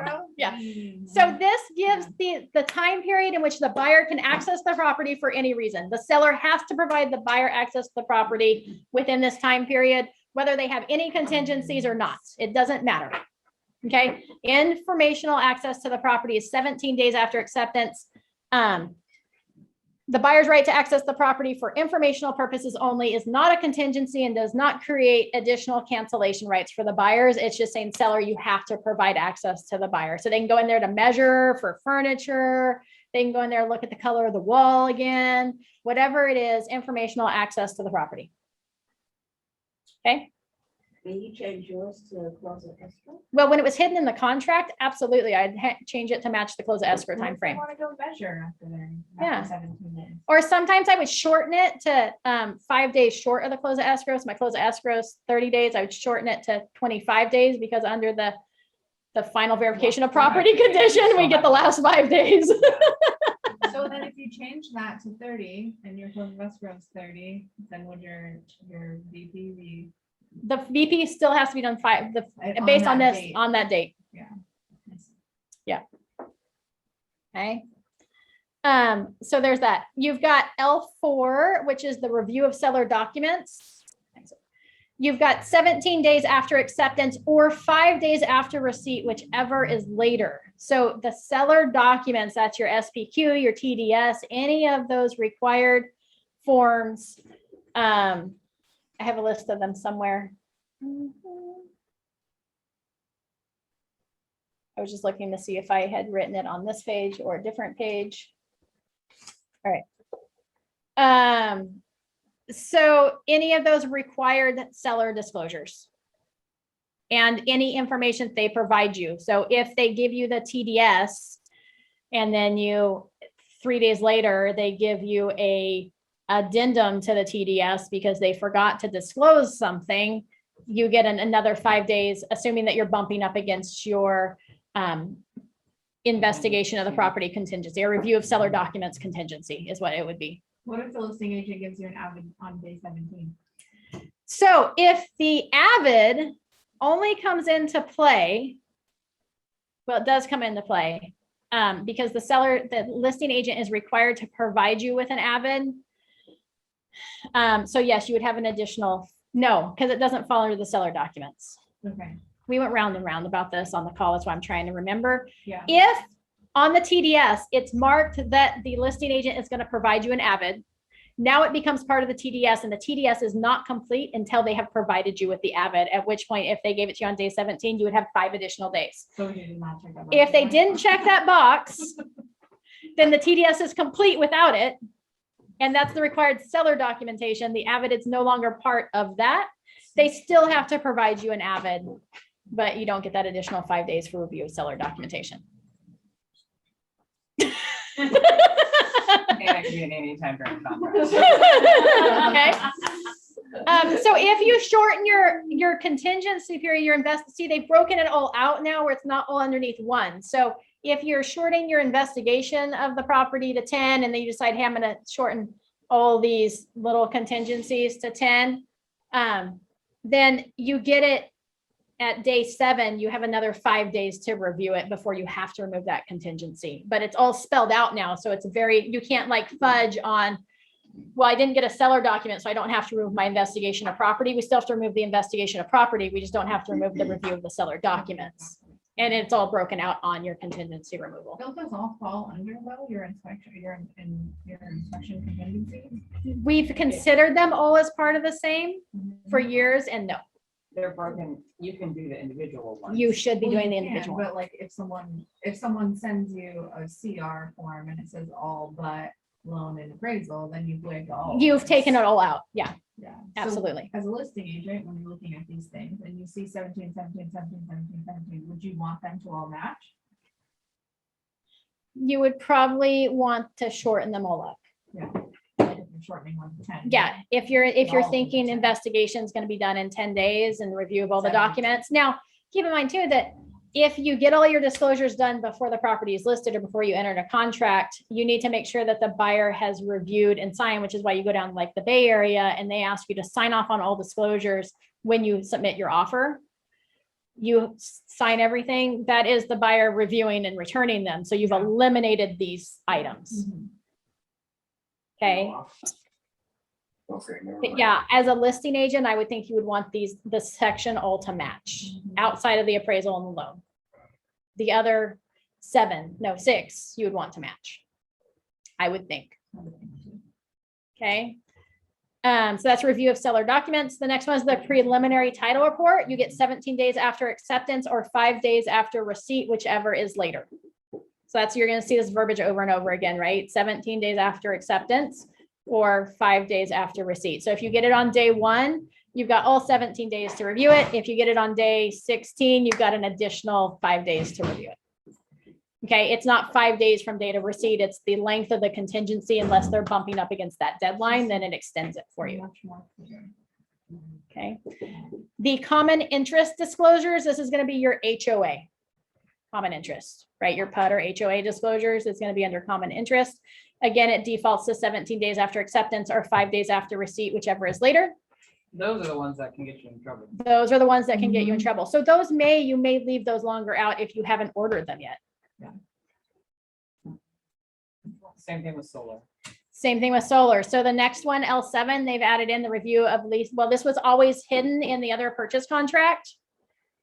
don't. Yeah. So this gives the time period in which the buyer can access the property for any reason. The seller has to provide the buyer access to the property within this time period, whether they have any contingencies or not. It doesn't matter. Okay. Informational access to the property is 17 days after acceptance. The buyer's right to access the property for informational purposes only is not a contingency and does not create additional cancellation rights for the buyers. It's just saying, seller, you have to provide access to the buyer. So they can go in there to measure for furniture. They can go in there and look at the color of the wall again, whatever it is, informational access to the property. Okay. Can you change yours to close of escrow? Well, when it was hidden in the contract, absolutely, I'd change it to match the close of escrow timeframe. I want to go measure after there. Yeah. 17 days. Or sometimes I would shorten it to 5 days short of the close of escrow. So my close of escrow is 30 days. I would shorten it to 25 days because under the final verification of property condition, we get the last 5 days. So then if you change that to 30 and your close of escrow is 30, then would your VP be? The VP still has to be done based on that this, date? on that date. Yeah. Okay. So there's that. You've got L4, which is the review of seller documents. You've got 17 days after acceptance or 5 days after receipt, whichever is later. So the seller documents, that's your SPQ, your TDS, any of those required forms. I have a list of them somewhere. I was just looking to see if I had written it on this page or a different page. All right. So any of those required seller disclosures and any information they provide you. So if they give you the TDS and then 3 days later, they give you a addendum to the TDS because they forgot to disclose something, you get another 5 days, assuming that you're bumping up against your investigation of the property contingency or review of seller documents contingency is what it would be. What if the listing agent gives you an avid on day 17? So if the avid only comes into play, well, it does come into play because the listing agent is required to provide you with an avid. So yes, you would have an additional, no, because it doesn't fall under the seller documents. Okay. We went round and round about this on the call. That's why I'm trying to remember. Yeah. If on the TDS, it's marked that the listing agent is going to provide you an avid, now it becomes part of the TDS and the TDS is not complete until they have provided you with the avid, at which point, if they gave it to you on day 17, you would have 5 additional days. So you did not check that box. If they didn't check that box, then the TDS is complete without it. And that's the required seller documentation. The avid is no longer part of that. They still have to provide you an avid, but you don't get that additional 5 days for review of seller documentation. And it can be an anytime during contract. Okay. So if you shorten your contingency period, your see, they've broken it all out now where it's not all underneath one. So if you're shorting your investigation of the property to 10, and then you decide, hey, I'm gonna shorten all these little contingencies to 10, then you get it at day 7, you have another 5 days to review it before you have to remove that contingency. But it's all spelled out now. So it's you can't like fudge on, well, I didn't get a seller document, so I don't have to remove my investigation of property. We still have to remove the investigation of property. We just don't have to remove the review of the seller documents. And it's all broken out on your contingency removal. Don't those all fall under though, your inspection, your inspection contingency? We've considered them all as part of the same for years, and no, They're broken. You can do the individual ones. you should be Well, doing the you can, individual. But like if someone sends you a CR form and it says all but loan and appraisal, then you've waived all. of You've those. taken it all out. Yeah, Yeah. So absolutely. as a listing agent, when you're looking at these things and you see 17, 17, 17, 17, 17, would you want them to all match? You would probably want to shorten them all up. Yeah. Like if you're shortening one to 10. Yeah, if All you're of them thinking to 10. investigation is going to be done in 10 days and review of all the 7. documents. Now, keep in mind too, that if you get all your disclosures done before the property is listed or before you enter a contract, you need to make sure that the buyer has reviewed and signed, which is why you go down like the Bay Area and they ask you to sign off on all disclosures when you submit your offer. You sign everything. That is the buyer reviewing and returning them. So you've eliminated these items. Mhm. Okay. But yeah, as a listing agent, I would think you would want this section all to match outside of the appraisal and the loan. The other 6, you would want to match, I would think. Okay. So that's review of seller documents. The next one is the preliminary title report. You get 17 days after acceptance or 5 days after receipt, whichever is later. So you're going to see this verbiage over and over again, right? 17 days after acceptance or 5 days after receipt. So if you get it on day 1, you've got all 17 days to review it. If you get it on day 16, you've got an additional 5 days to review it. Okay, it's not 5 days from date of receipt. It's the length of the contingency. Unless they're bumping up against that deadline, then it extends it for you. Much more clear. Okay. The common interest disclosures, this is going to be your HOA. Common interest, right? Your PUD or HOA disclosures is going to be under common interest. Again, it defaults to 17 days after acceptance or 5 days after receipt, whichever is later. Those are the ones that can get you in trouble. Those are the ones that can get you in trouble. So you may leave those longer out if you haven't ordered them yet. Same thing with solar. Same thing with solar. So the next one, L7, they've added in the review of lease. Well, this was always hidden in the other purchase contract,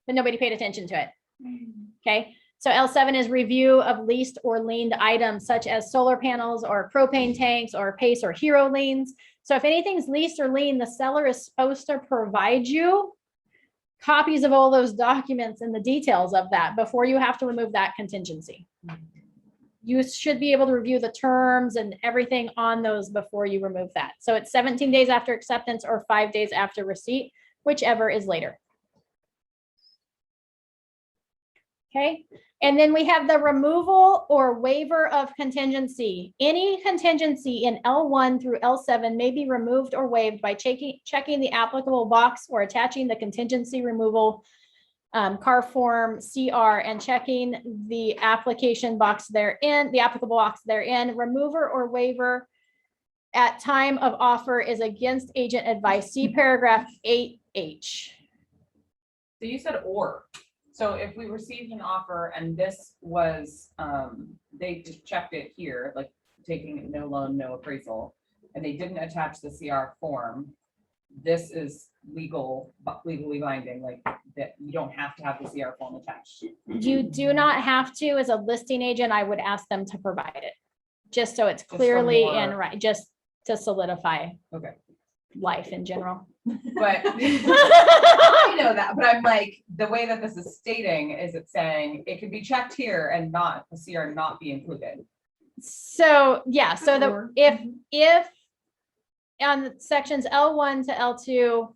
but nobody paid attention to it. Okay. So L7 is review of leased or liened items such as solar panels or propane tanks or PACE or Hero liens. So if anything's leased or liened, the seller is supposed to provide you copies of all those documents and the details of that before you have to remove that contingency. You should be able to review the terms and everything on those before you remove that. So it's 17 days after acceptance or 5 days after receipt, whichever is later. Okay. And then we have the removal or waiver of contingency. Any contingency in L1 through L7 may be removed or waived by checking the applicable box or attaching the contingency removal CAR form CR and checking the application box therein, the applicable box therein. Remover or waiver at time of offer is against agent advice. See paragraph 8H. So you said or. So if we received an offer and this was, they just checked it here, like taking no loan, no appraisal, and they didn't attach the CR form, this is legally binding, like that you don't have to have the CR form attached. You do not have to. As a listing agent, I would ask them to provide it, just so it's clearly in right, just to solidify Okay. life in general. But I know that, but I'm like, the way that this is stating is it's saying it can be checked here and not, the CR not be included. So yeah, so if on sections L1 to L2,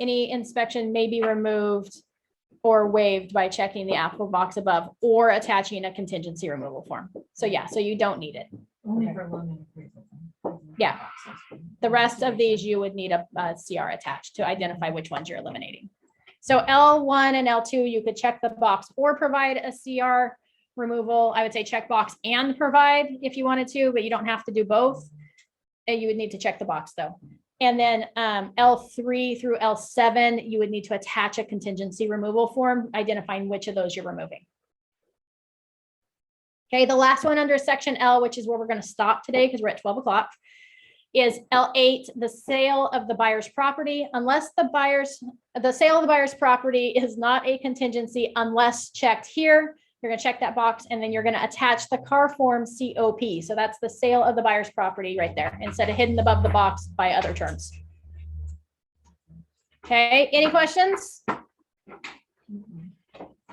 any inspection may be removed or waived by checking the applicable box above or attaching a contingency removal form. So yeah, so you don't need it. Only for loan and appraisal. Yeah. The rest of these, you would need a CR attached to identify which ones you're eliminating. So L1 and L2, you could check the box or provide a CR removal. I would say check box and provide if you wanted to, but you don't have to do both. And you would need to check the box though. And then L3 through L7, you would need to attach a contingency removal form identifying which of those you're removing. Okay, the last one under section L, which is where we're going to stop today because we're at 12 o'clock, is L8, the sale of the buyer's property. Unless the sale of the buyer's property is not a contingency unless checked here. You're going to check that box and then you're going to attach the car form COP. So that's the sale of the buyer's property right there instead of hidden above the box by other terms. Okay, any questions?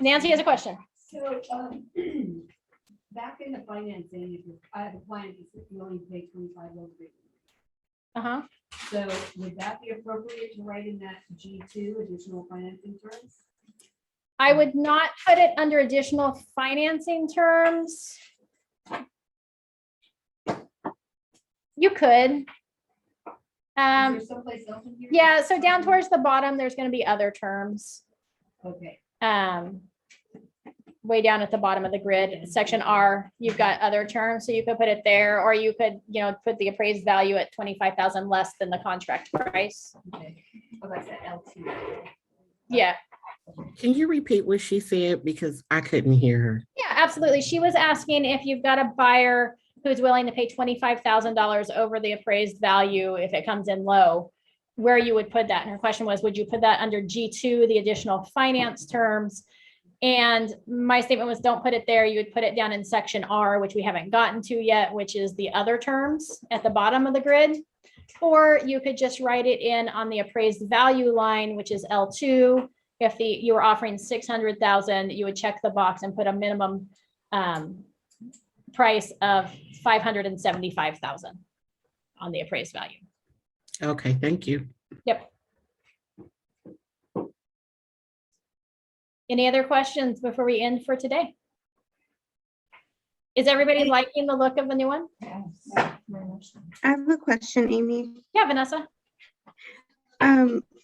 Nancy has a question. So, back in the financing, if I have a client, you only pay 25 over. Uh-huh. So would that be appropriate to write in that G2 additional financing terms? I would not put it under additional financing terms. You could. Is there someplace else in here? Yeah, so down towards the bottom, there's going to be other terms. Okay. Way down at the bottom of the grid, section R, you've got other terms, so you could put it there, or you could, put the appraised value at 25,000 less than the contract price. Okay. Oh, that's at L2. Yeah, Can you repeat what she said? Because I couldn't hear her. yeah, absolutely. She was asking if you've got a buyer who's willing to pay $25,000 over the appraised value if it comes in low, where you would put that. And her question was, would you put that under G2, the additional finance terms? And my statement was, don't put it there. You would put it down in section R, which we haven't gotten to yet, which is the other terms at the bottom of the grid. Or you could just write it in on the appraised value line, which is L2. If you were offering 600,000, you would check the box and put a minimum price of 575,000 on the appraised value. Okay, thank you. Yep. Any other questions before we end for today? Is everybody liking the look of the new one? Yes. I have a question, Amy. Yeah, Vanessa.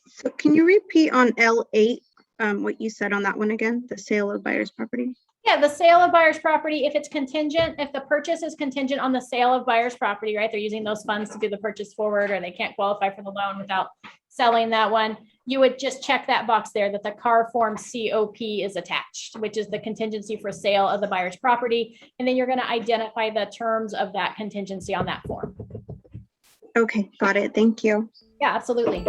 So can you repeat on L8, what you said on that one again, the sale of buyer's property? Yeah, the sale of buyer's property, if it's contingent, if the purchase is contingent on the sale of buyer's property, right? They're using those funds to do the purchase forward, or they can't qualify for the loan without selling that one. You would just check that box there that the car form COP is attached, which is the contingency for sale of the buyer's property. And then you're going to identify the terms of that contingency on that form. Okay, got it. Thank you. Yeah, absolutely.